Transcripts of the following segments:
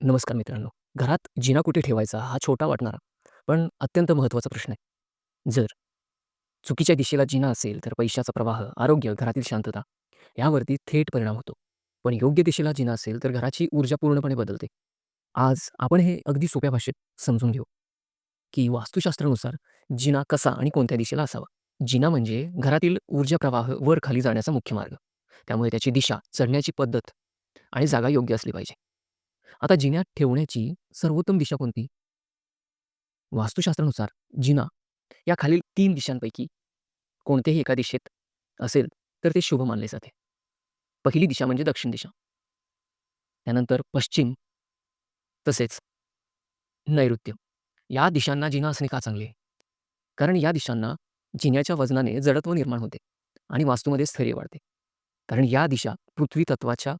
नमस्कार मित्रांनो. घरात जिना कुठे ठेवायचा हा छोटा वाटणारा, पण अत्यंत महत्त्वाचा प्रश्न आहे. जर चुकीच्या दिशेला जिना असेल, तर पैशाचा प्रवाह, आरोग्य, घरातील शांतता यावरती थेट परिणाम होतो. पण योग्य दिशेला जिना असेल, तर घराची ऊर्जा पूर्णपणे बदलते. आज आपण हे अगदी सोप्या भाषेत समजून घेऊ, की वास्तुशास्त्रानुसार जिना कसा आणि कोणत्या दिशेला असावा. जिना म्हणजे घरातील ऊर्जा प्रवाह वर-खाली जाण्याचा मुख्य मार्ग. त्यामुळे त्याची दिशा, चढण्याची पद्धत आणि जागा योग्य असली पाहिजे. आता जिन्यात ठेवण्याची सर्वोत्तम दिशा कोणती? वास्तुशास्त्रानुसार जिना या खालील 3 दिशांपैकी कोणत्याही एका दिशेत असेल, तर ते शुभ मानले जाते. पहिली दिशा म्हणजे दक्षिण दिशा. त्यानंतर पश्चिम, तसेच नैऋत्य. या दिशांना जिना असणे का चांगले? कारण या दिशांना जिन्याच्या वजनाने जडत्व निर्माण होते आणि वास्तूमध्ये स्थैर्य वाढते. कारण या दिशा पृथ्वी तत्त्वाच्या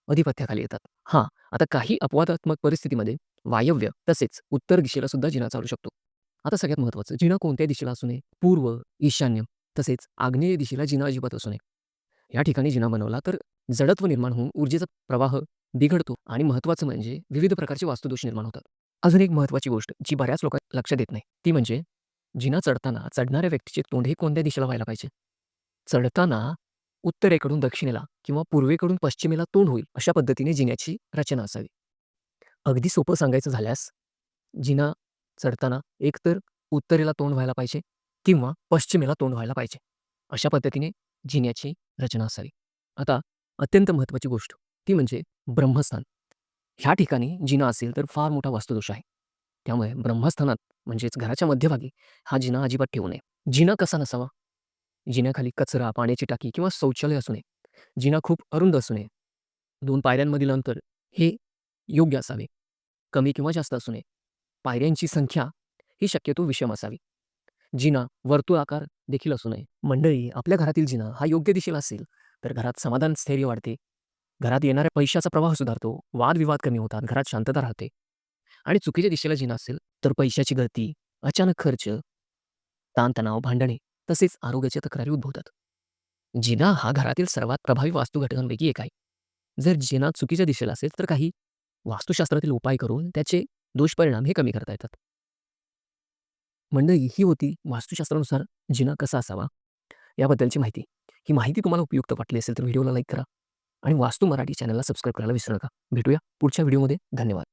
अधिपत्याखाली येतात. हां, आता काही अपवादात्मक परिस्थितीमध्ये वायव्य तसेच उत्तर दिशेला सुद्धा जिना चालू शकतो. आता सगळ्यात महत्त्वाचं, जिना कोणत्या दिशेला असू नये? पूर्व, ईशान्य तसेच आग्नेय दिशेला जिना अजिबात असू नये. या ठिकाणी जिना बनवला तर जडत्व निर्माण होऊन ऊर्जेचा प्रवाह बिघडतो आणि महत्त्वाचं म्हणजे विविध प्रकारचे वास्तुदोष निर्माण होतात. अजून एक महत्त्वाची गोष्ट जी बऱ्याच लोकांना लक्षात येत नाही, ती म्हणजे जिना चढताना चढणाऱ्या व्यक्तीचे तोंड हे कोणत्या दिशेला व्हायला पाहिजे? चढताना उत्तरेकडून दक्षिणेला किंवा पूर्वेकडून पश्चिमेला तोंड होईल अशा पद्धतीने जिन्याची रचना असावी. अगदी सोपं सांगायचं झाल्यास, जिना चढताना एकतर उत्तरेला तोंड व्हायला पाहिजे किंवा पश्चिमेला तोंड व्हायला पाहिजे. अशा पद्धतीने जिन्याची रचना असावी. आता अत्यंत महत्त्वाची गोष्ट ती म्हणजे ब्रह्मस्थान. ह्या ठिकाणी जिना असेल तर फार मोठा वास्तुदोष आहे. त्यामुळे ब्रह्मस्थानात म्हणजेच घराच्या मध्यभागी हा जिना अजिबात ठेवू नये. जिना कसा नसावा? जिन्याखाली कचरा, पाण्याची टाकी किंवा शौचालय असू नये. जिना खूप अरुंद असू नये. 2 पायऱ्यांमधील अंतर हे योग्य असावे. कमी किंवा जास्त असू नये. पायऱ्यांची संख्या ही शक्यतो विषम असावी. जिना वर्तुळाकार देखील असू नये. मंडळी, आपल्या घरातील जिना हा योग्य दिशेला असेल, तर घरात समाधान, स्थैर्य वाढते. घरात येणाऱ्या पैशाचा प्रवाह सुधारतो. वादविवाद कमी होतात. घरात शांतता राहते. आणि चुकीच्या दिशेला जिना असेल, तर पैशाची गळती, अचानक खर्च, ताणतणाव, भांडणे तसेच आरोग्याच्या तक्रारी उद्भवतात. जिना हा घरातील सर्वात प्रभावी वास्तू घटकांपैकी एक आहे. जर जिना चुकीच्या दिशेला असेल, तर काही वास्तुशास्त्रातील उपाय करून त्याचे दुष्परिणाम हे कमी करता येतात. मंडळी, ही होती वास्तुशास्त्रानुसार जिना कसा असावा याबद्दलची माहिती. ही माहिती तुम्हाला उपयुक्त वाटली असेल तर व्हिडिओला लाईक करा आणि वास्तू मराठी चॅनलला सबस्क्राईब करायला विसरू नका. भेटूया पुढच्या व्हिडिओमध्ये. धन्यवाद.